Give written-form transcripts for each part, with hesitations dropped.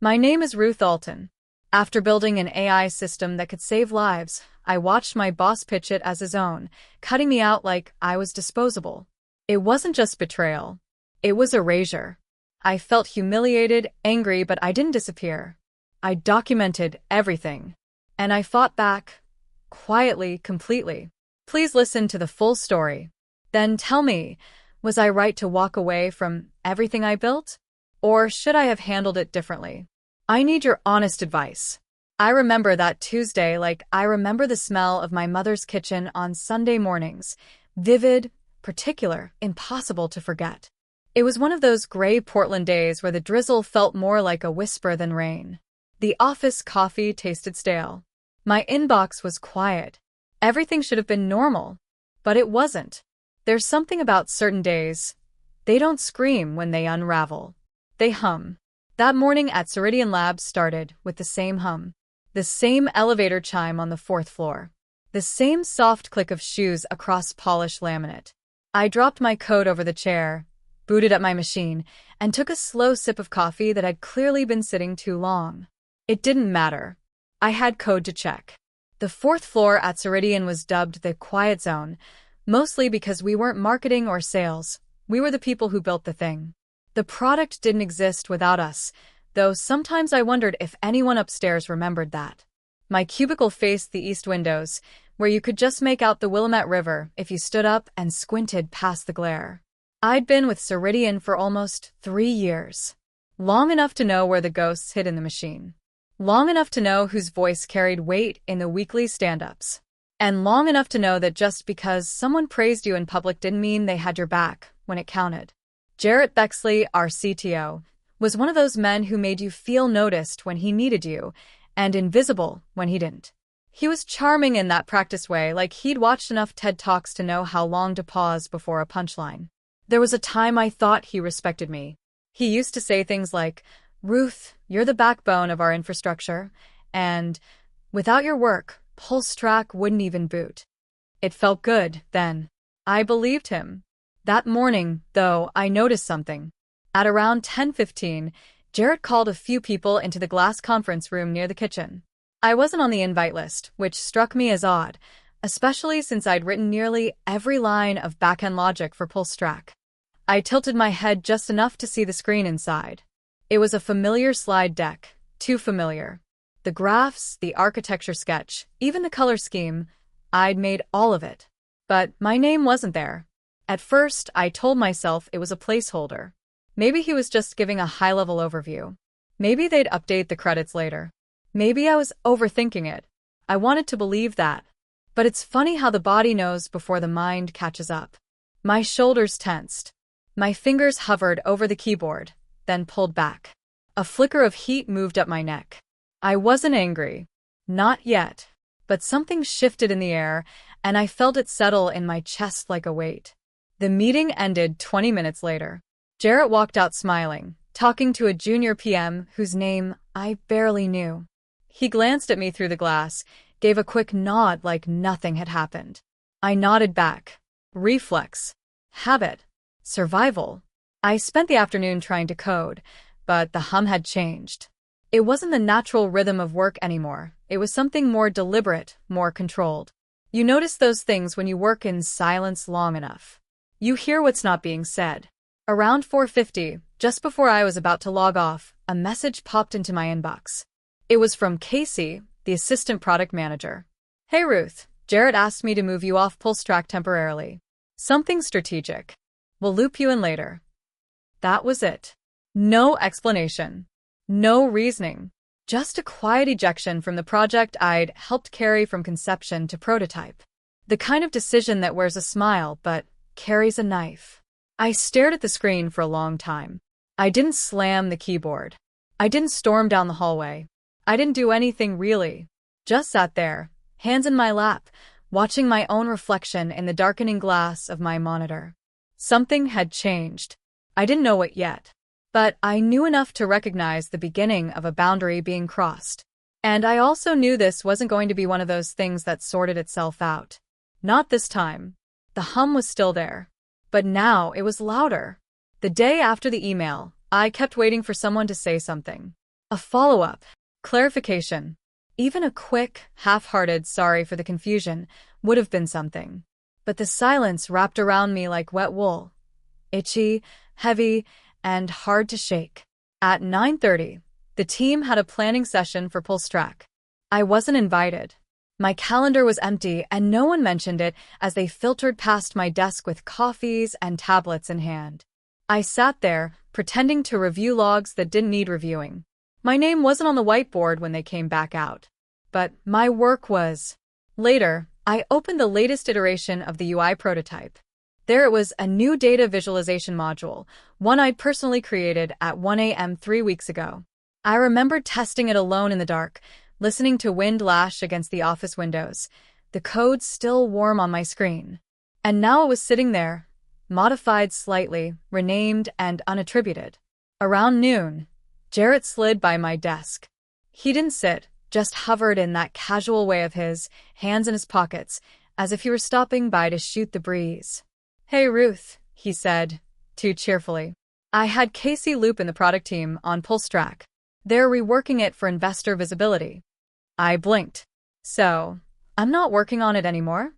My name is Ruth Alton. After building an AI system that could save lives, I watched my boss pitch it as his own, cutting me out like I was disposable. It wasn't just betrayal. It was erasure. I felt humiliated, angry, but I didn't disappear. I documented everything. And I fought back. Quietly, completely. Please listen to the full story. Then tell me, was I right to walk away from everything I built? Or should I have handled it differently? I need your honest advice. I remember that Tuesday like I remember the smell of my mother's kitchen on Sunday mornings. Vivid, particular, impossible to forget. It was one of those gray Portland days where the drizzle felt more like a whisper than rain. The office coffee tasted stale. My inbox was quiet. Everything should have been normal. But it wasn't. There's something about certain days. They don't scream when they unravel. They hum. That morning at Ceridian Labs started with the same hum. The same elevator chime on the 4th floor. The same soft click of shoes across polished laminate. I dropped my coat over the chair, booted up my machine, and took a slow sip of coffee that had clearly been sitting too long. It didn't matter. I had code to check. The 4th floor at Ceridian was dubbed the Quiet Zone, mostly because we weren't marketing or sales. We were the people who built the thing. The product didn't exist without us, though sometimes I wondered if anyone upstairs remembered that. My cubicle faced the east windows, where you could just make out the Willamette River if you stood up and squinted past the glare. I'd been with Ceridian for almost 3 years. Long enough to know where the ghosts hid in the machine. Long enough to know whose voice carried weight in the weekly stand-ups. And long enough to know that just because someone praised you in public didn't mean they had your back when it counted. Jarrett Bexley, our CTO, was one of those men who made you feel noticed when he needed you, and invisible when he didn't. He was charming in that practice way, like he'd watched enough TED Talks to know how long to pause before a punchline. There was a time I thought he respected me. He used to say things like, "Ruth, you're the backbone of our infrastructure," and, "Without your work, PulseTrack wouldn't even boot." It felt good, then. I believed him. That morning, though, I noticed something. At around 10:15, Jarrett called a few people into the glass conference room near the kitchen. I wasn't on the invite list, which struck me as odd, especially since I'd written nearly every line of backend logic for PulseTrack. I tilted my head just enough to see the screen inside. It was a familiar slide deck, too familiar. The graphs, the architecture sketch, even the color scheme, I'd made all of it. But my name wasn't there. At first, I told myself it was a placeholder. Maybe he was just giving a high-level overview. Maybe they'd update the credits later. Maybe I was overthinking it. I wanted to believe that. But it's funny how the body knows before the mind catches up. My shoulders tensed. My fingers hovered over the keyboard, then pulled back. A flicker of heat moved up my neck. I wasn't angry. Not yet. But something shifted in the air, and I felt it settle in my chest like a weight. The meeting ended 20 minutes later. Jarrett walked out smiling, talking to a junior PM whose name I barely knew. He glanced at me through the glass, gave a quick nod like nothing had happened. I nodded back. Reflex. Habit. Survival. I spent the afternoon trying to code, but the hum had changed. It wasn't the natural rhythm of work anymore. It was something more deliberate, more controlled. You notice those things when you work in silence long enough. You hear what's not being said. Around 4:50, just before I was about to log off, a message popped into my inbox. It was from Casey, the assistant product manager. "Hey Ruth, Jarrett asked me to move you off PulseTrack temporarily. Something strategic. We'll loop you in later." That was it. No explanation. No reasoning. Just a quiet ejection from the project I'd helped carry from conception to prototype. The kind of decision that wears a smile but carries a knife. I stared at the screen for a long time. I didn't slam the keyboard. I didn't storm down the hallway. I didn't do anything really. Just sat there, hands in my lap, watching my own reflection in the darkening glass of my monitor. Something had changed. I didn't know it yet. But I knew enough to recognize the beginning of a boundary being crossed. And I also knew this wasn't going to be one of those things that sorted itself out. Not this time. The hum was still there. But now it was louder. The day after the email, I kept waiting for someone to say something. A follow-up. Clarification. Even a quick, half-hearted sorry for the confusion would have been something. But the silence wrapped around me like wet wool. Itchy, heavy, and hard to shake. At 9:30, the team had a planning session for PulseTrack. I wasn't invited. My calendar was empty, and no one mentioned it as they filtered past my desk with coffees and tablets in hand. I sat there, pretending to review logs that didn't need reviewing. My name wasn't on the whiteboard when they came back out. But my work was. Later, I opened the latest iteration of the UI prototype. There it was, a new data visualization module, one I'd personally created at 1 a.m. 3 weeks ago. I remembered testing it alone in the dark, listening to wind lash against the office windows, the code still warm on my screen. And now it was sitting there, modified slightly, renamed, and unattributed. Around noon, Jarrett slid by my desk. He didn't sit, just hovered in that casual way of his, hands in his pockets, as if he were stopping by to shoot the breeze. "Hey Ruth," he said, too cheerfully. I had Casey loop in the product team on PulseTrack. They're reworking it for investor visibility. I blinked. "So, I'm not working on it anymore?"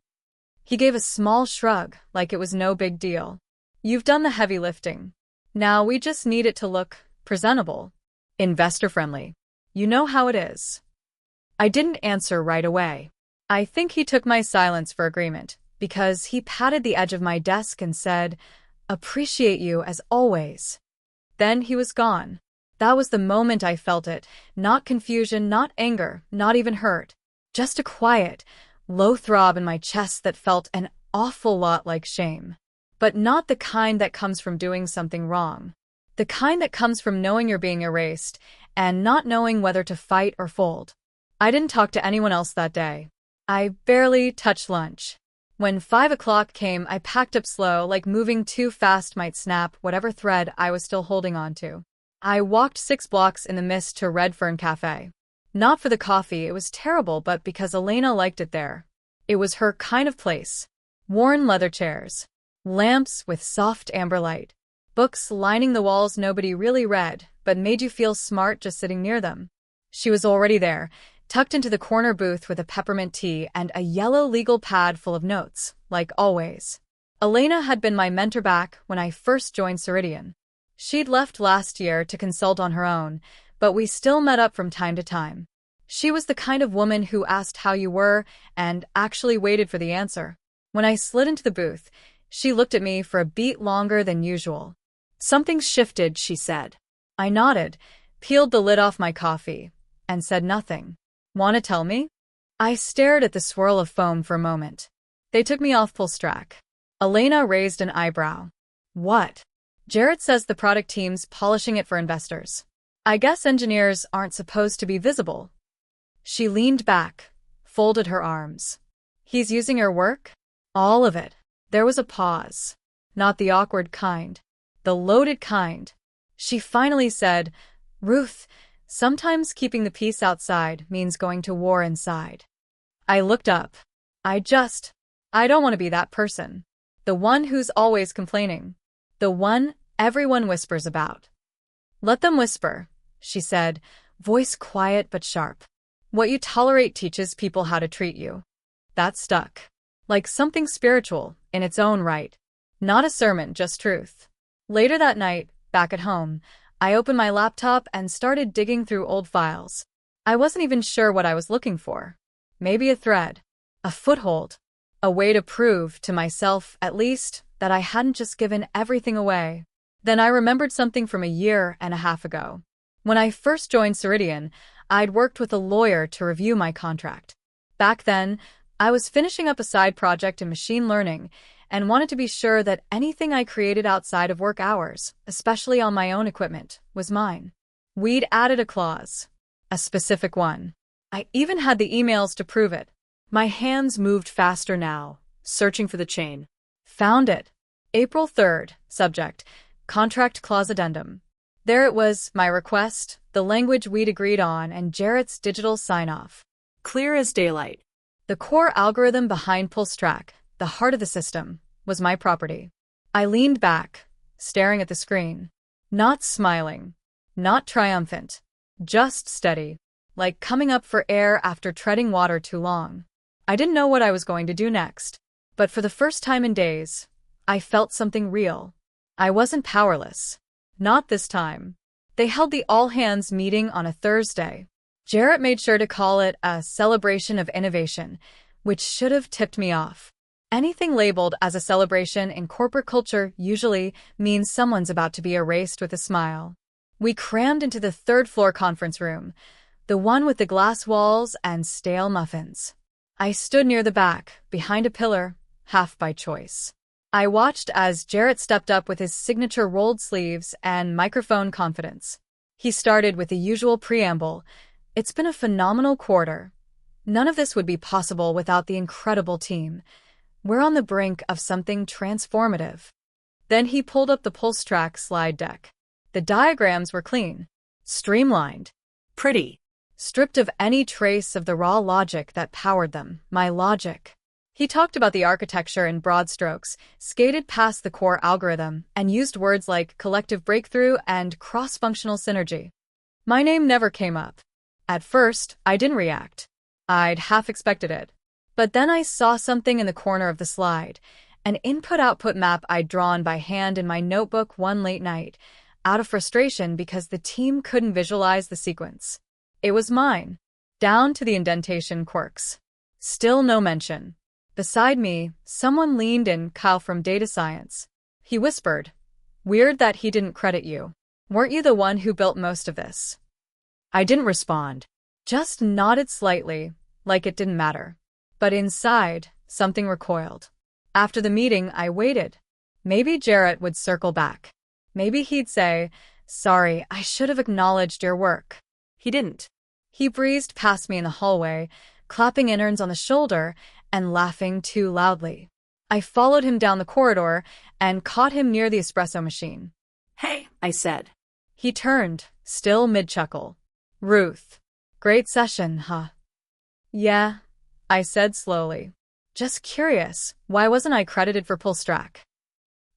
He gave a small shrug, like it was no big deal. "You've done the heavy lifting. Now we just need it to look presentable, investor-friendly. You know how it is." I didn't answer right away. I think he took my silence for agreement, because he patted the edge of my desk and said, "Appreciate you as always." Then he was gone. That was the moment I felt it. Not confusion, not anger, not even hurt. Just a quiet, low throb in my chest that felt an awful lot like shame. But not the kind that comes from doing something wrong. The kind that comes from knowing you're being erased and not knowing whether to fight or fold. I didn't talk to anyone else that day. I barely touched lunch. When 5 o'clock came, I packed up slow, like moving too fast might snap whatever thread I was still holding on to. I walked 6 blocks in the mist to Redfern Cafe. Not for the coffee, it was terrible, but because Elena liked it there. It was her kind of place. Worn leather chairs. Lamps with soft amber light. Books lining the walls nobody really read, but made you feel smart just sitting near them. She was already there, tucked into the corner booth with a peppermint tea and a yellow legal pad full of notes, like always. Elena had been my mentor back when I first joined Ceridian. She'd left last year to consult on her own, but we still met up from time to time. She was the kind of woman who asked how you were and actually waited for the answer. When I slid into the booth, she looked at me for a beat longer than usual. "Something's shifted," she said. I nodded, peeled the lid off my coffee, and said nothing. "Want to tell me?" I stared at the swirl of foam for a moment. "They took me off PulseTrack." Elena raised an eyebrow. "What?" "Jarrett says the product team's polishing it for investors. I guess engineers aren't supposed to be visible." She leaned back, folded her arms. "He's using your work?" "All of it." There was a pause. Not the awkward kind. The loaded kind. She finally said, "Ruth, sometimes keeping the peace outside means going to war inside." I looked up. I don't want to be that person. The one who's always complaining. The one everyone whispers about. "Let them whisper," she said, voice quiet but sharp. "What you tolerate teaches people how to treat you." That stuck. Like something spiritual, in its own right. Not a sermon, just truth. Later that night, back at home, I opened my laptop and started digging through old files. I wasn't even sure what I was looking for. Maybe a thread. A foothold. A way to prove, to myself at least, that I hadn't just given everything away. Then I remembered something from a year and a half ago. When I first joined Ceridian, I'd worked with a lawyer to review my contract. Back then, I was finishing up a side project in machine learning and wanted to be sure that anything I created outside of work hours, especially on my own equipment, was mine. We'd added a clause. A specific one. I even had the emails to prove it. My hands moved faster now, searching for the chain. Found it. April 3rd, subject, contract clause addendum. There it was, my request, the language we'd agreed on, and Jarrett's digital sign-off. Clear as daylight. The core algorithm behind PulseTrack, the heart of the system, was my property. I leaned back, staring at the screen. Not smiling. Not triumphant. Just steady. Like coming up for air after treading water too long. I didn't know what I was going to do next. But for the first time in days, I felt something real. I wasn't powerless. Not this time. They held the all-hands meeting on a Thursday. Jarrett made sure to call it a celebration of innovation, which should have tipped me off. Anything labeled as a celebration in corporate culture usually means someone's about to be erased with a smile. We crammed into the third-floor conference room, the one with the glass walls and stale muffins. I stood near the back, behind a pillar, half by choice. I watched as Jarrett stepped up with his signature rolled sleeves and microphone confidence. He started with the usual preamble. It's been a phenomenal quarter. None of this would be possible without the incredible team. We're on the brink of something transformative. Then he pulled up the PulseTrack slide deck. The diagrams were clean, streamlined, pretty, stripped of any trace of the raw logic that powered them, my logic. He talked about the architecture in broad strokes, skated past the core algorithm, and used words like collective breakthrough and cross-functional synergy. My name never came up. At first, I didn't react. I'd half expected it. But then I saw something in the corner of the slide, an input-output map I'd drawn by hand in my notebook one late night, out of frustration because the team couldn't visualize the sequence. It was mine, down to the indentation quirks. Still no mention. Beside me, someone leaned in, Kyle from data science. He whispered, "Weird that he didn't credit you. Weren't you the one who built most of this?" I didn't respond, just nodded slightly, like it didn't matter. But inside, something recoiled. After the meeting, I waited. Maybe Jarrett would circle back. Maybe he'd say, "Sorry, I should have acknowledged your work." He didn't. He breezed past me in the hallway, clapping interns on the shoulder and laughing too loudly. I followed him down the corridor and caught him near the espresso machine. "Hey," I said. He turned, still mid-chuckle. "Ruth. Great session, huh?" "Yeah," I said slowly. "Just curious, why wasn't I credited for PulseTrack?"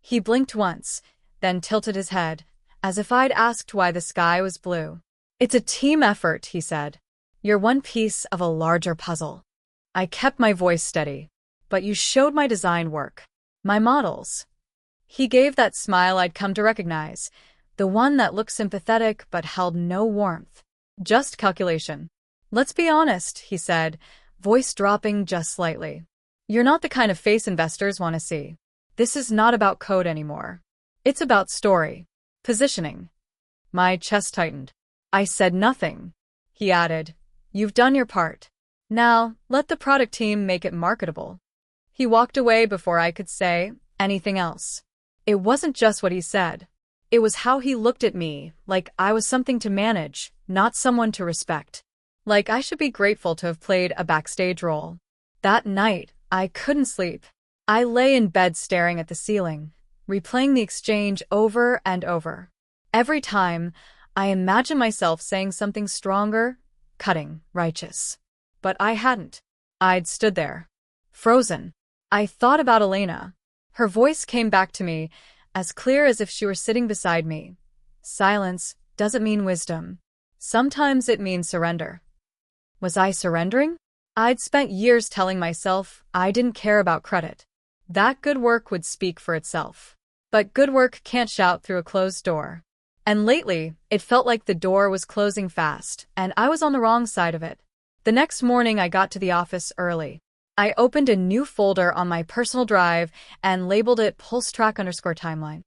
He blinked once, then tilted his head, as if I'd asked why the sky was blue. "It's a team effort," he said. "You're one piece of a larger puzzle." I kept my voice steady. "But you showed my design work. My models." He gave that smile I'd come to recognize, the one that looked sympathetic but held no warmth. "Just calculation." "Let's be honest," he said, voice dropping just slightly. "You're not the kind of face investors want to see. This is not about code anymore. It's about story. Positioning." My chest tightened. I said nothing. He added, "You've done your part. Now, let the product team make it marketable." He walked away before I could say anything else. It wasn't just what he said. It was how he looked at me, like I was something to manage, not someone to respect. Like I should be grateful to have played a backstage role. That night, I couldn't sleep. I lay in bed staring at the ceiling, replaying the exchange over and over. Every time, I imagined myself saying something stronger, cutting, righteous. But I hadn't. I'd stood there, frozen. I thought about Elena. Her voice came back to me, as clear as if she were sitting beside me. Silence doesn't mean wisdom. Sometimes it means surrender. Was I surrendering? I'd spent years telling myself I didn't care about credit. That good work would speak for itself. But good work can't shout through a closed door. And lately, it felt like the door was closing fast, and I was on the wrong side of it. The next morning I got to the office early. I opened a new folder on my personal drive and labeled it PulseTrack_timeline.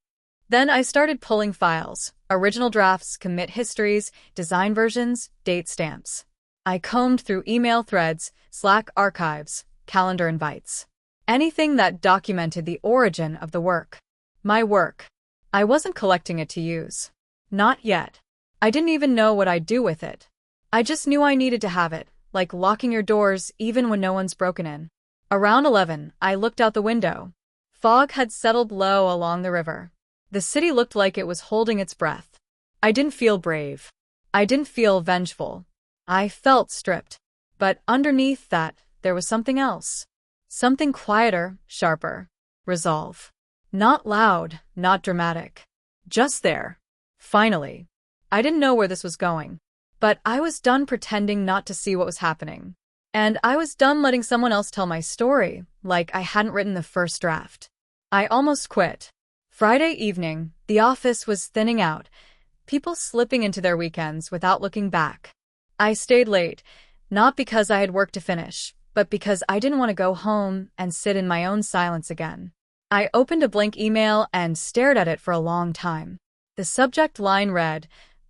Then I started pulling files, original drafts, commit histories, design versions, date stamps. I combed through email threads, Slack archives, calendar invites. Anything that documented the origin of the work. My work. I wasn't collecting it to use. Not yet. I didn't even know what I'd do with it. I just knew I needed to have it, like locking your doors even when no one's broken in. Around 11, I looked out the window. Fog had settled low along the river. The city looked like it was holding its breath. I didn't feel brave. I didn't feel vengeful. I felt stripped. But underneath that, there was something else. Something quieter, sharper. Resolve. Not loud, not dramatic. Just there. Finally. I didn't know where this was going. But I was done pretending not to see what was happening. And I was done letting someone else tell my story, like I hadn't written the first draft. I almost quit. Friday evening, the office was thinning out, people slipping into their weekends without looking back. I stayed late, not because I had work to finish, but because I didn't want to go home and sit in my own silence again. I opened a blank email and stared at it for a long time. The subject line read,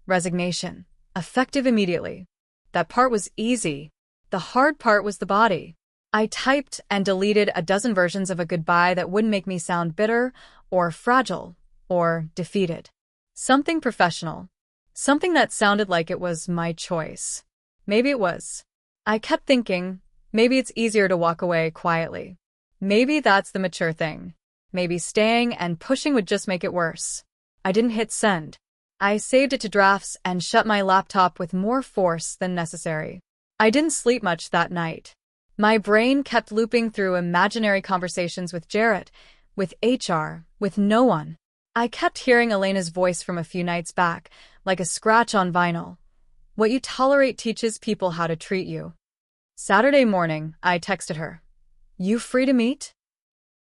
"Resignation. Effective immediately." That part was easy. The hard part was the body. I typed and deleted a dozen versions of a goodbye that wouldn't make me sound bitter or fragile or defeated. Something professional. Something that sounded like it was my choice. Maybe it was. I kept thinking, maybe it's easier to walk away quietly. Maybe that's the mature thing. Maybe staying and pushing would just make it worse. I didn't hit send. I saved it to drafts and shut my laptop with more force than necessary. I didn't sleep much that night. My brain kept looping through imaginary conversations with Jarrett, with HR, with no one. I kept hearing Elena's voice from a few nights back, like a scratch on vinyl. What you tolerate teaches people how to treat you. Saturday morning, I texted her. "You free to meet?"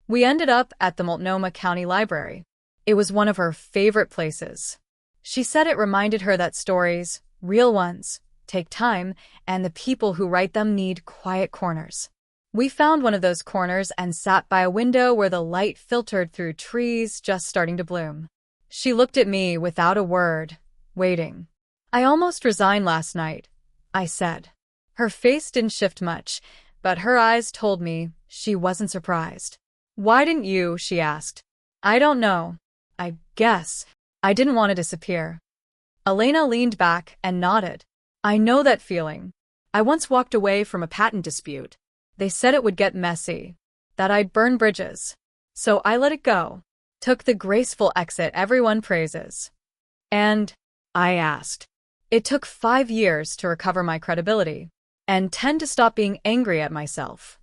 We ended up at the Multnomah County Library. It was one of her favorite places. She said it reminded her that stories, real ones, take time, and the people who write them need quiet corners. We found one of those corners and sat by a window where the light filtered through trees just starting to bloom. She looked at me without a word, waiting. "I almost resigned last night," I said. Her face didn't shift much, but her eyes told me she wasn't surprised. "Why didn't you?" she asked. "I don't know. I guess I didn't want to disappear." Elena leaned back and nodded. "I know that feeling. I once walked away from a patent dispute. They said it would get messy, that I'd burn bridges. So I let it go. Took the graceful exit everyone praises." And I asked. It took 5 years to recover my credibility, and 10 to stop being angry at myself.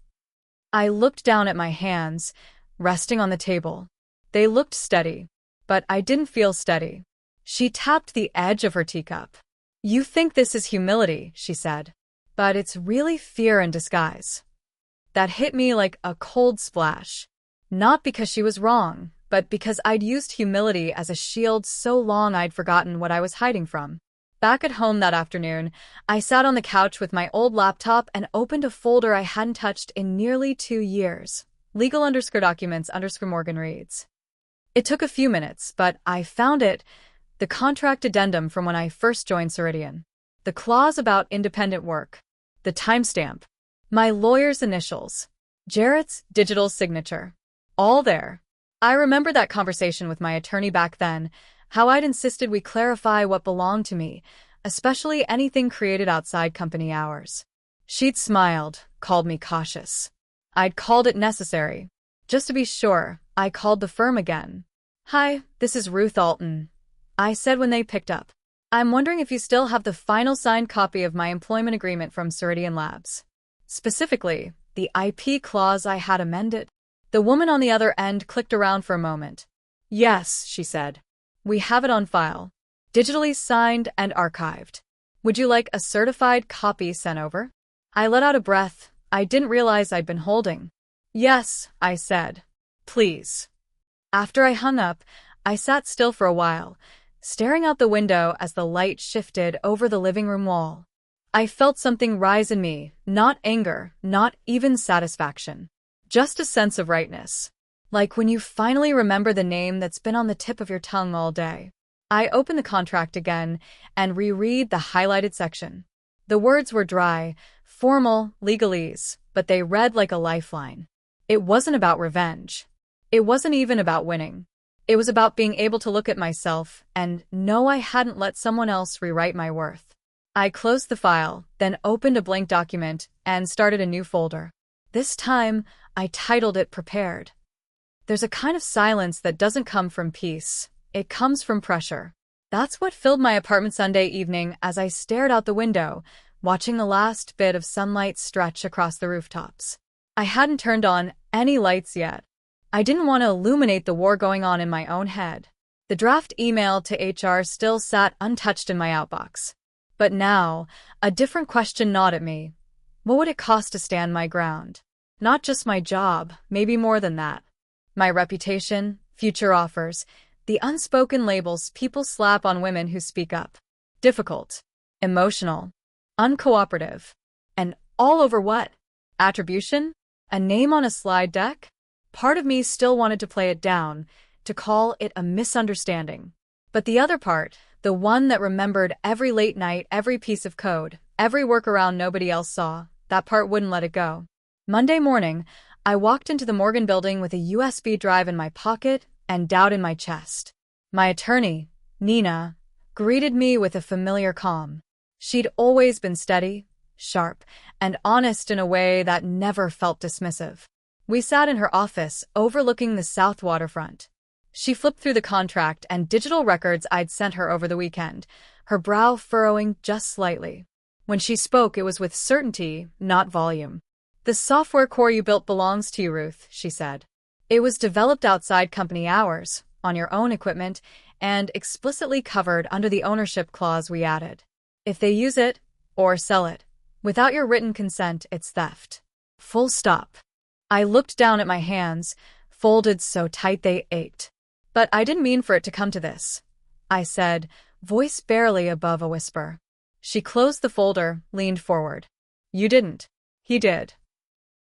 I looked down at my hands, resting on the table. They looked steady, but I didn't feel steady. She tapped the edge of her teacup. "You think this is humility," she said, "but it's really fear in disguise." That hit me like a cold splash. Not because she was wrong, but because I'd used humility as a shield so long I'd forgotten what I was hiding from. Back at home that afternoon, I sat on the couch with my old laptop and opened a folder I hadn't touched in nearly 2 years. Legal_documents_Morgan reads. It took a few minutes, but I found it. The contract addendum from when I first joined Ceridian. The clause about independent work. The timestamp. My lawyer's initials. Jarrett's digital signature. All there. I remember that conversation with my attorney back then, how I'd insisted we clarify what belonged to me, especially anything created outside company hours. She'd smiled, called me cautious. I'd called it necessary. Just to be sure, I called the firm again. "Hi, this is Ruth Alton," I said when they picked up. "I'm wondering if you still have the final signed copy of my employment agreement from Ceridian Labs. Specifically, the IP clause I had amended." The woman on the other end clicked around for a moment. "Yes," she said. "We have it on file. Digitally signed and archived. Would you like a certified copy sent over?" I let out a breath I didn't realize I'd been holding. "Yes," I said. "Please." After I hung up, I sat still for a while, staring out the window as the light shifted over the living room wall. I felt something rise in me, not anger, not even satisfaction. Just a sense of rightness. Like when you finally remember the name that's been on the tip of your tongue all day. I opened the contract again and reread the highlighted section. The words were dry, formal, legalese, but they read like a lifeline. It wasn't about revenge. It wasn't even about winning. It was about being able to look at myself and know I hadn't let someone else rewrite my worth. I closed the file, then opened a blank document and started a new folder. This time, I titled it Prepared. There's a kind of silence that doesn't come from peace. It comes from pressure. That's what filled my apartment Sunday evening as I stared out the window, watching the last bit of sunlight stretch across the rooftops. I hadn't turned on any lights yet. I didn't want to illuminate the war going on in my own head. The draft email to HR still sat untouched in my outbox. But now, a different question gnawed at me. What would it cost to stand my ground? Not just my job, maybe more than that. My reputation, future offers, the unspoken labels people slap on women who speak up. Difficult, emotional, uncooperative. And all over what? Attribution? A name on a slide deck? Part of me still wanted to play it down, to call it a misunderstanding. But the other part, the one that remembered every late night, every piece of code, every workaround nobody else saw, that part wouldn't let it go. Monday morning, I walked into the Morgan building with a USB drive in my pocket and doubt in my chest. My attorney, Nina, greeted me with a familiar calm. She'd always been steady, sharp, and honest in a way that never felt dismissive. We sat in her office, overlooking the South Waterfront. She flipped through the contract and digital records I'd sent her over the weekend, her brow furrowing just slightly. When she spoke, it was with certainty, not volume. "The software core you built belongs to you, Ruth," she said. "It was developed outside company hours, on your own equipment, and explicitly covered under the ownership clause we added. If they use it, or sell it, without your written consent, it's theft. Full stop." I looked down at my hands, folded so tight they ached. "But I didn't mean for it to come to this," I said, voice barely above a whisper. She closed the folder, leaned forward. "You didn't. He did."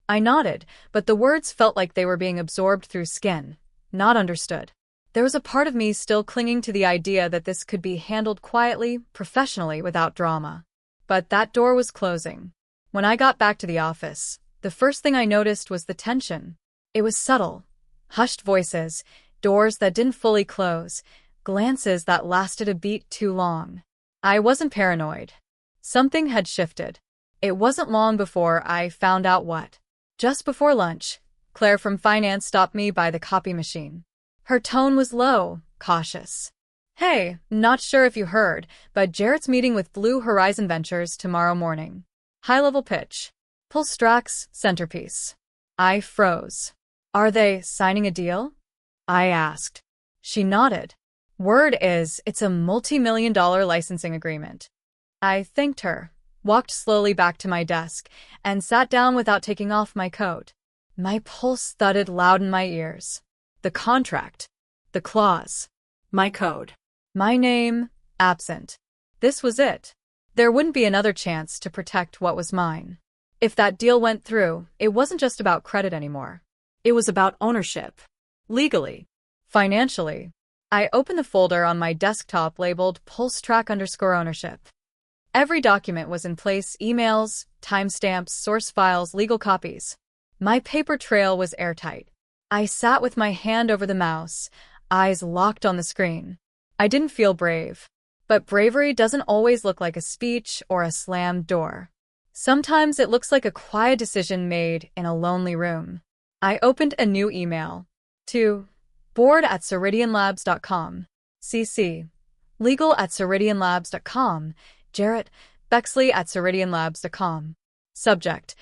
I nodded, but the words felt like they were being absorbed through skin, not understood. There was a part of me still clinging to the idea that this could be handled quietly, professionally, without drama. But that door was closing. When I got back to the office, the first thing I noticed was the tension. It was subtle. Hushed voices, doors that didn't fully close, glances that lasted a beat too long. I wasn't paranoid. Something had shifted. It wasn't long before I found out what. Just before lunch, Claire from finance stopped me by the copy machine. Her tone was low, cautious. "Hey, not sure if you heard, but Jarrett's meeting with Blue Horizon Ventures tomorrow morning. High-level pitch. Pull-Strax, centerpiece." I froze. "Are they signing a deal?" I asked. She nodded. "Word is, it's a multi-million-dollar licensing agreement." I thanked her, walked slowly back to my desk, and sat down without taking off my coat. My pulse thudded loud in my ears. The contract. The clause. My code. My name, absent. This was it. There wouldn't be another chance to protect what was mine. If that deal went through, it wasn't just about credit anymore. It was about ownership. Legally. Financially. I opened the folder on my desktop labeled PulseTrack_ownership. Every document was in place: emails, timestamps, source files, legal copies. My paper trail was airtight. I sat with my hand over the mouse, eyes locked on the screen. I didn't feel brave. But bravery doesn't always look like a speech or a slammed door. Sometimes it looks like a quiet decision made in a lonely room. I opened a new email. To board@ceridianlabs.com. CC. legal@ceridianlabs.com. Jarrett Bexley@ceridianlabs.com. Subject: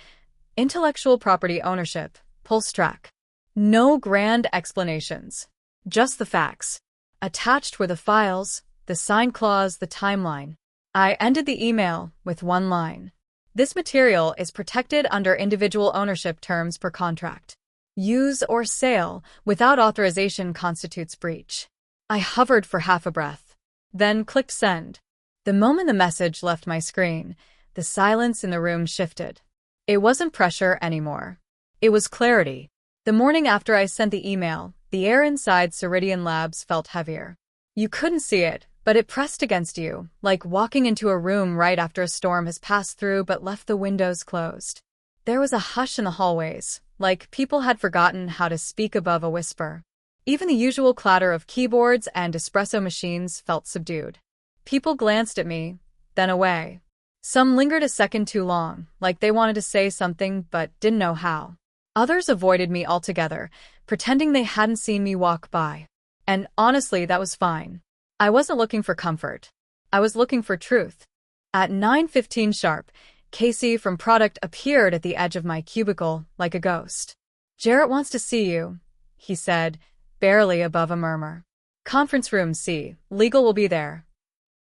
Intellectual property ownership, PulseTrack. No grand explanations. Just the facts. Attached were the files, the sign clause, the timeline. I ended the email with one line. "This material is protected under individual ownership terms per contract. Use or sale without authorization constitutes breach." I hovered for half a breath, then clicked send. The moment the message left my screen, the silence in the room shifted. It wasn't pressure anymore. It was clarity. The morning after I sent the email, the air inside Ceridian Labs felt heavier. You couldn't see it, but it pressed against you, like walking into a room right after a storm has passed through but left the windows closed. There was a hush in the hallways, like people had forgotten how to speak above a whisper. Even the usual clatter of keyboards and espresso machines felt subdued. People glanced at me, then away. Some lingered a second too long, like they wanted to say something but didn't know how. Others avoided me altogether, pretending they hadn't seen me walk by. And honestly, that was fine. I wasn't looking for comfort. I was looking for truth. At 9:15 sharp, Casey from product appeared at the edge of my cubicle like a ghost. "Jarrett wants to see you," he said, barely above a murmur. "Conference room C, legal will be there."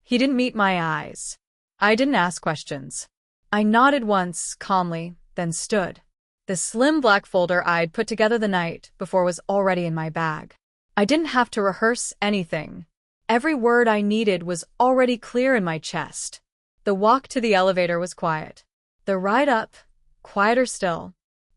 He didn't meet my eyes. I didn't ask questions. I nodded once, calmly, then stood. The slim black folder I'd put together the night before was already in my bag. I didn't have to rehearse anything. Every word I needed was already clear in my chest. The walk to the elevator was quiet. The ride up, quieter still.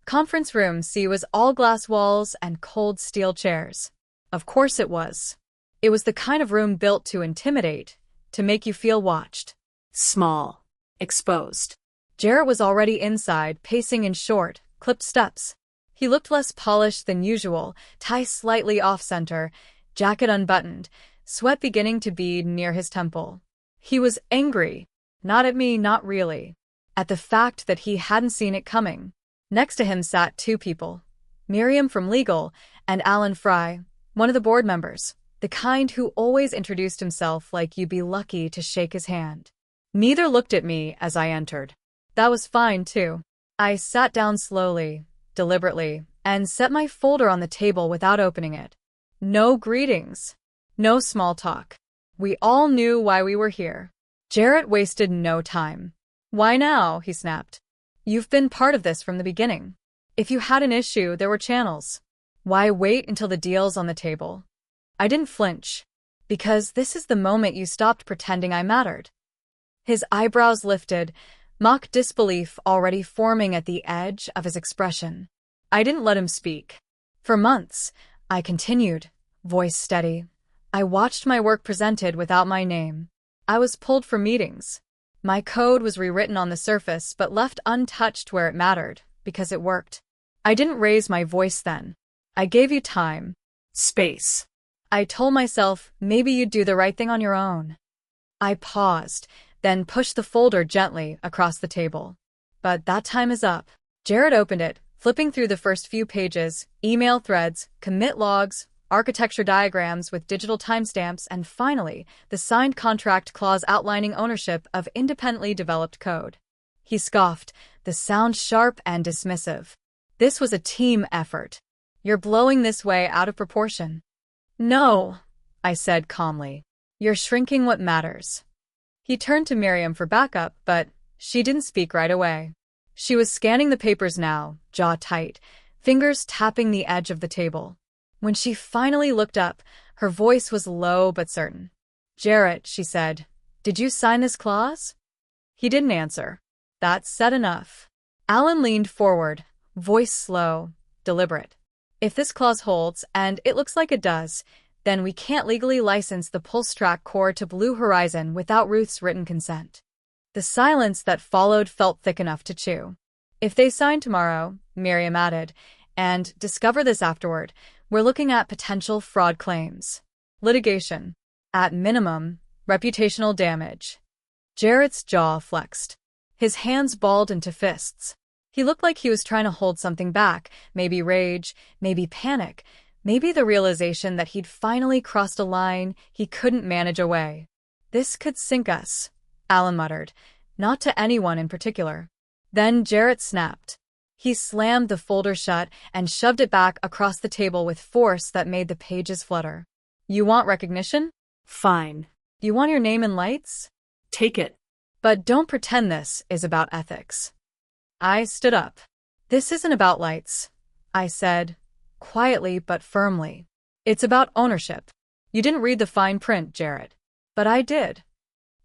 Conference room C was all glass walls and cold steel chairs. Of course it was. It was the kind of room built to intimidate, to make you feel watched. Small. Exposed. Jarrett was already inside, pacing in short, clipped steps. He looked less polished than usual, tie slightly off-center, jacket unbuttoned, sweat beginning to bead near his temple. He was angry. Not at me, not really. At the fact that he hadn't seen it coming. Next to him sat two people. Miriam from legal, and Alan Fry, one of the board members, the kind who always introduced himself like you'd be lucky to shake his hand. Neither looked at me as I entered. That was fine, too. I sat down slowly, deliberately, and set my folder on the table without opening it. No greetings. No small talk. We all knew why we were here. Jarrett wasted no time. Why now? He snapped. You've been part of this from the beginning. If you had an issue, there were channels. Why wait until the deal's on the table? I didn't flinch. Because this is the moment you stopped pretending I mattered. His eyebrows lifted, mock disbelief already forming at the edge of his expression. I didn't let him speak. For months, I continued, voice steady. I watched my work presented without my name. I was pulled for meetings. My code was rewritten on the surface but left untouched where it mattered, because it worked. I didn't raise my voice then. I gave you time. Space. I told myself, maybe you'd do the right thing on your own. I paused, then pushed the folder gently across the table. But that time is up. Jarrett opened it, flipping through the first few pages, email threads, commit logs, architecture diagrams with digital timestamps, and finally, the signed contract clause outlining ownership of independently developed code. He scoffed, the sound sharp and dismissive. This was a team effort. You're blowing this way out of proportion. No, I said calmly. You're shrinking what matters. He turned to Miriam for backup, but she didn't speak right away. She was scanning the papers now, jaw tight, fingers tapping the edge of the table. When she finally looked up, her voice was low but certain. Jarrett, she said, did you sign this clause? He didn't answer. That's said enough. Alan leaned forward, voice slow, deliberate. If this clause holds, and it looks like it does, then we can't legally license the Pulse Track core to Blue Horizon without Ruth's written consent. The silence that followed felt thick enough to chew. If they sign tomorrow, Miriam added, and discover this afterward, we're looking at potential fraud claims. Litigation. At minimum, reputational damage. Jarrett's jaw flexed. His hands balled into fists. He looked like he was trying to hold something back, maybe rage, maybe panic, maybe the realization that he'd finally crossed a line he couldn't manage away. This could sink us, Alan muttered, not to anyone in particular. Then Jarrett snapped. He slammed the folder shut and shoved it back across the table with force that made the pages flutter. You want recognition? Fine. You want your name in lights? Take it. But don't pretend this is about ethics. I stood up. This isn't about lights, I said, quietly but firmly. It's about ownership. You didn't read the fine print, Jarrett. But I did.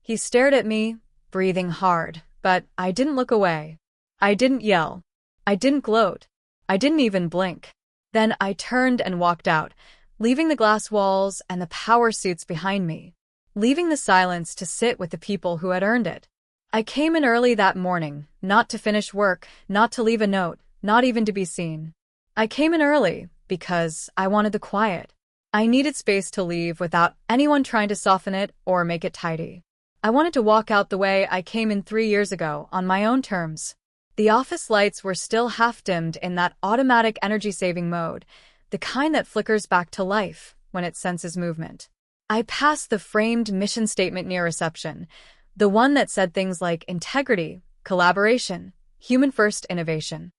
He stared at me, breathing hard, but I didn't look away. I didn't yell. I didn't gloat. I didn't even blink. Then I turned and walked out, leaving the glass walls and the power suits behind me, leaving the silence to sit with the people who had earned it. I came in early that morning, not to finish work, not to leave a note, not even to be seen. I came in early because I wanted the quiet. I needed space to leave without anyone trying to soften it or make it tidy. I wanted to walk out the way I came in 3 years ago, on my own terms. The office lights were still half-dimmed in that automatic energy-saving mode, the kind that flickers back to life when it senses movement. I passed the framed mission statement near reception, the one that said things like integrity, collaboration, human-first innovation.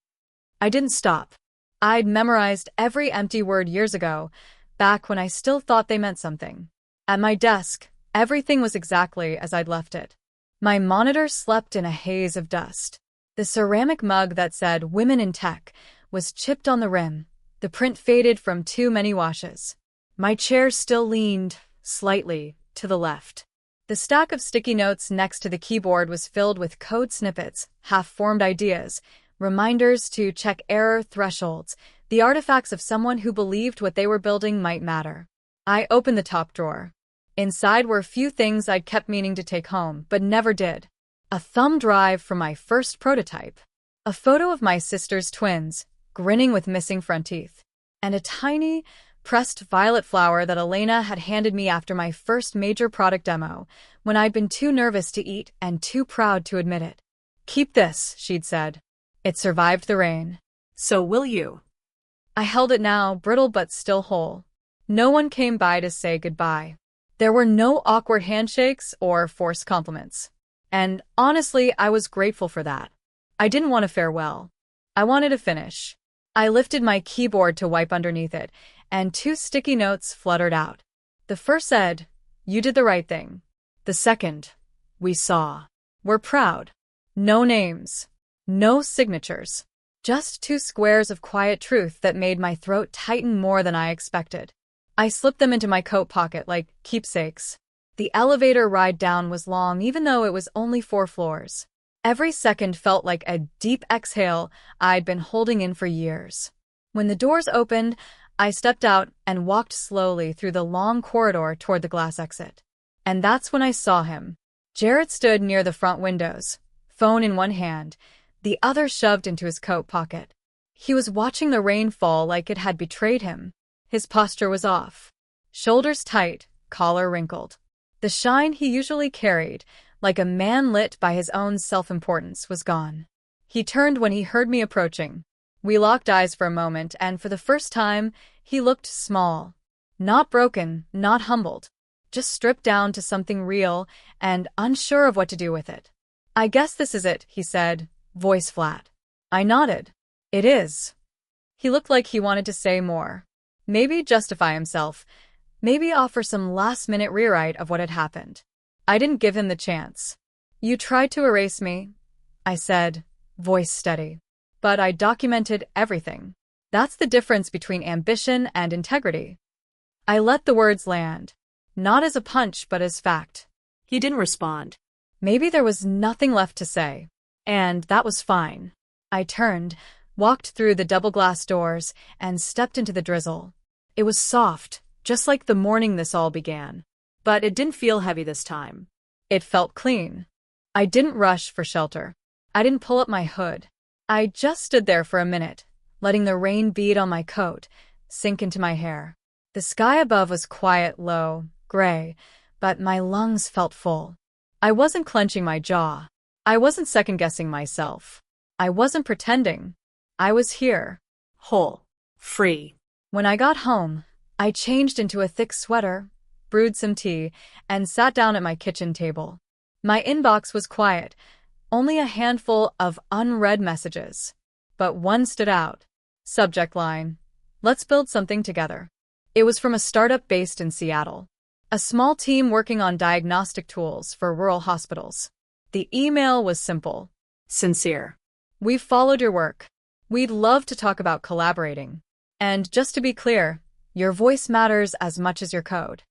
I didn't stop. I'd memorized every empty word years ago, back when I still thought they meant something. At my desk, everything was exactly as I'd left it. My monitor slept in a haze of dust. The ceramic mug that said "Women in Tech" was chipped on the rim, the print faded from too many washes. My chair still leaned, slightly, to the left. The stack of sticky notes next to the keyboard was filled with code snippets, half-formed ideas, reminders to check error thresholds, the artifacts of someone who believed what they were building might matter. I opened the top drawer. Inside were a few things I'd kept meaning to take home, but never did. A thumb drive from my first prototype. A photo of my sister's twins, grinning with missing front teeth. And a tiny, pressed violet flower that Elena had handed me after my first major product demo, when I'd been too nervous to eat and too proud to admit it. "Keep this," she'd said. "It survived the rain." "So will you?" I held it now, brittle but still whole. No one came by to say goodbye. There were no awkward handshakes or forced compliments. And honestly, I was grateful for that. I didn't want a farewell. I wanted a finish. I lifted my keyboard to wipe underneath it, and 2 sticky notes fluttered out. The first said, "You did the right thing." The second, "We saw. We're proud." No names. No signatures. Just 2 squares of quiet truth that made my throat tighten more than I expected. I slipped them into my coat pocket like keepsakes. The elevator ride down was long, even though it was only 4 floors. Every second felt like a deep exhale I'd been holding in for years. When the doors opened, I stepped out and walked slowly through the long corridor toward the glass exit. And that's when I saw him. Jarrett stood near the front windows, phone in one hand, the other shoved into his coat pocket. He was watching the rain fall like it had betrayed him. His posture was off. Shoulders tight, collar wrinkled. The shine he usually carried, like a man lit by his own self-importance, was gone. He turned when he heard me approaching. We locked eyes for a moment, and for the first time, he looked small. Not broken, not humbled. Just stripped down to something real and unsure of what to do with it. "I guess this is it," he said, voice flat. I nodded. "It is." He looked like he wanted to say more. Maybe justify himself. Maybe offer some last-minute rewrite of what had happened. I didn't give him the chance. "You tried to erase me," I said, voice steady. "But I documented everything. That's the difference between ambition and integrity." I let the words land. Not as a punch, but as fact. He didn't respond. Maybe there was nothing left to say. And that was fine. I turned, walked through the double glass doors, and stepped into the drizzle. It was soft, just like the morning this all began. But it didn't feel heavy this time. It felt clean. I didn't rush for shelter. I didn't pull up my hood. I just stood there for a minute, letting the rain bead on my coat, sink into my hair. The sky above was quiet, low, gray, but my lungs felt full. I wasn't clenching my jaw. I wasn't second-guessing myself. I wasn't pretending. I was here. Whole. Free. When I got home, I changed into a thick sweater, brewed some tea, and sat down at my kitchen table. My inbox was quiet, only a handful of unread messages. But one stood out. Subject line: "Let's build something together." It was from a startup based in Seattle. A small team working on diagnostic tools for rural hospitals. The email was simple. Sincere. "We've followed your work. We'd love to talk about collaborating. And just to be clear, your voice matters as much as your code."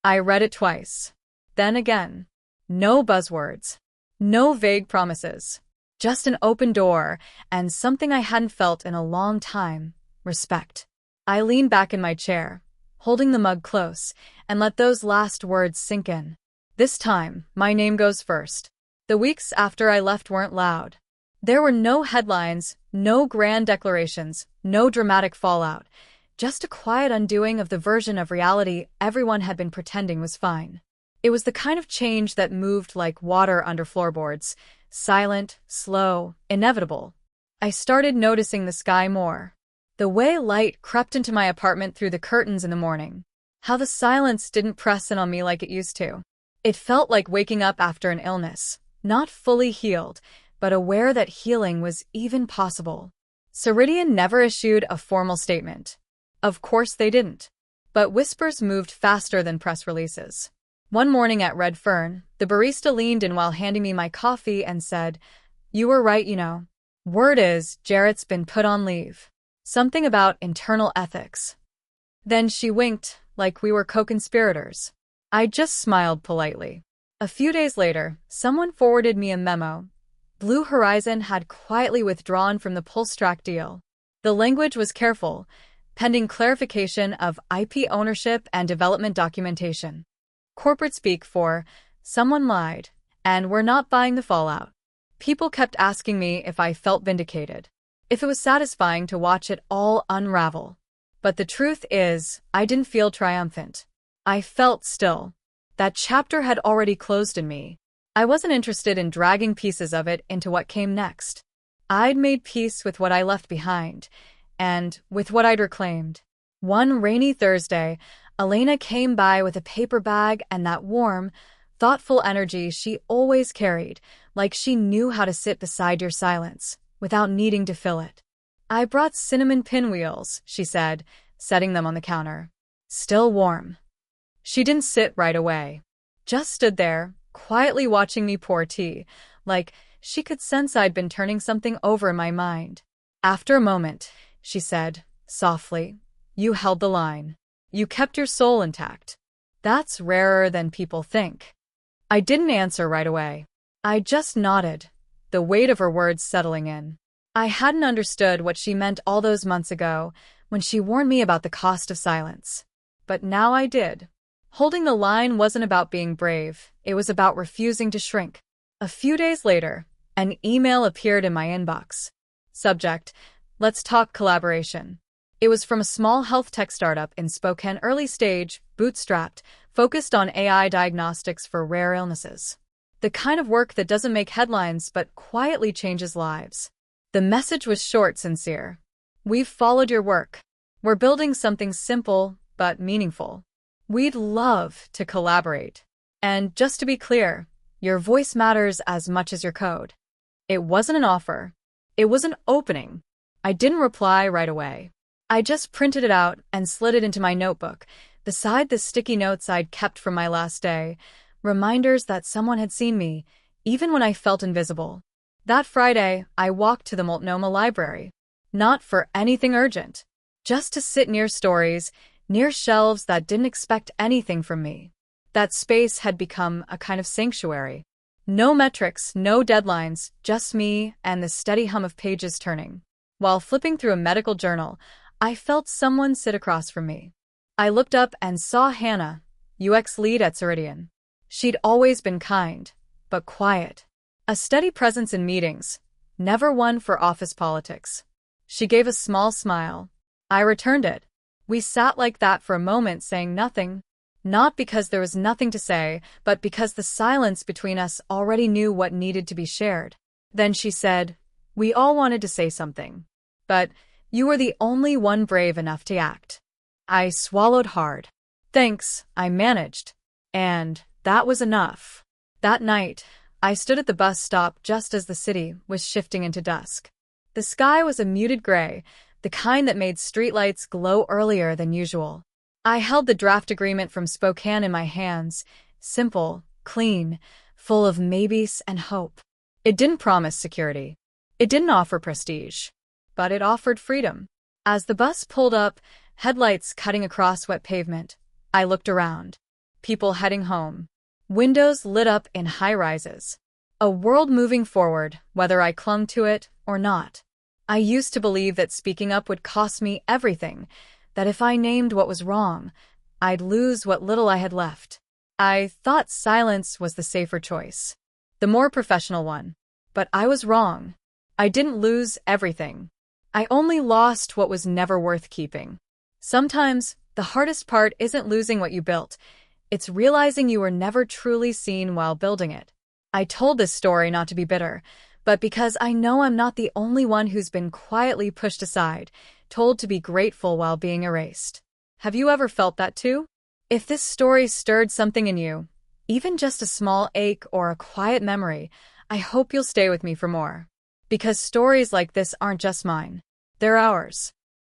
I read it twice. Then again. No buzzwords. No vague promises. Just an open door, and something I hadn't felt in a long time: respect. I leaned back in my chair, holding the mug close, and let those last words sink in. This time, my name goes first. The weeks after I left weren't loud. There were no headlines, no grand declarations, no dramatic fallout. Just a quiet undoing of the version of reality everyone had been pretending was fine. It was the kind of change that moved like water under floorboards, silent, slow, inevitable. I started noticing the sky more. The way light crept into my apartment through the curtains in the morning. How the silence didn't press in on me like it used to. It felt like waking up after an illness, not fully healed, but aware that healing was even possible. Ceridian never issued a formal statement. Of course they didn't. But whispers moved faster than press releases. One morning at Red Fern, the barista leaned in while handing me my coffee and said, "You were right, you know. Word is, Jarrett's been put on leave. Something about internal ethics." Then she winked, like we were co-conspirators. I just smiled politely. A few days later, someone forwarded me a memo. Blue Horizon had quietly withdrawn from the PulseTrack deal. The language was careful, pending clarification of IP ownership and development documentation. Corporate speak for, someone lied, and we're not buying the fallout. People kept asking me if I felt vindicated, if it was satisfying to watch it all unravel. But the truth is, I didn't feel triumphant. I felt still. That chapter had already closed in me. I wasn't interested in dragging pieces of it into what came next. I'd made peace with what I left behind, and with what I'd reclaimed. One rainy Thursday, Elena came by with a paper bag and that warm, thoughtful energy she always carried, like she knew how to sit beside your silence, without needing to fill it. "I brought cinnamon pinwheels," she said, setting them on the counter. "Still warm." She didn't sit right away. Just stood there, quietly watching me pour tea, like she could sense I'd been turning something over in my mind. After a moment, she said, softly, "You held the line. You kept your soul intact. That's rarer than people think." I didn't answer right away. I just nodded, the weight of her words settling in. I hadn't understood what she meant all those months ago, when she warned me about the cost of silence. But now I did. Holding the line wasn't about being brave, it was about refusing to shrink. A few days later, an email appeared in my inbox. Subject: "Let's talk collaboration." It was from a small health tech startup in Spokane, early stage, bootstrapped, focused on AI diagnostics for rare illnesses. The kind of work that doesn't make headlines but quietly changes lives. The message was short, sincere. "We've followed your work. We're building something simple but meaningful. We'd love to collaborate. And just to be clear, your voice matters as much as your code." It wasn't an offer. It was an opening. I didn't reply right away. I just printed it out and slid it into my notebook, beside the sticky notes I'd kept from my last day, reminders that someone had seen me, even when I felt invisible. That Friday, I walked to the Multnomah Library. Not for anything urgent. Just to sit near stories, near shelves that didn't expect anything from me. That space had become a kind of sanctuary. No metrics, no deadlines, just me and the steady hum of pages turning. While flipping through a medical journal, I felt someone sit across from me. I looked up and saw Hannah, UX lead at Ceridian. She'd always been kind, but quiet. A steady presence in meetings, never one for office politics. She gave a small smile. I returned it. We sat like that for a moment, saying nothing. Not because there was nothing to say, but because the silence between us already knew what needed to be shared. Then she said, "We all wanted to say something. But you were the only one brave enough to act." I swallowed hard. "Thanks," I managed. And that was enough. That night, I stood at the bus stop just as the city was shifting into dusk. The sky was a muted gray, the kind that made streetlights glow earlier than usual. I held the draft agreement from Spokane in my hands, simple, clean, full of maybes and hope. It didn't promise security. It didn't offer prestige. But it offered freedom. As the bus pulled up, headlights cutting across wet pavement, I looked around. People heading home. Windows lit up in high-rises. A world moving forward, whether I clung to it or not. I used to believe that speaking up would cost me everything, that if I named what was wrong, I'd lose what little I had left. I thought silence was the safer choice, the more professional one. But I was wrong. I didn't lose everything. I only lost what was never worth keeping. Sometimes, the hardest part isn't losing what you built. It's realizing you were never truly seen while building it. I told this story not to be bitter, but because I know I'm not the only one who's been quietly pushed aside, told to be grateful while being erased. Have you ever felt that too? If this story stirred something in you, even just a small ache or a quiet memory, I hope you'll stay with me for more. Because stories like this aren't just mine. They're ours.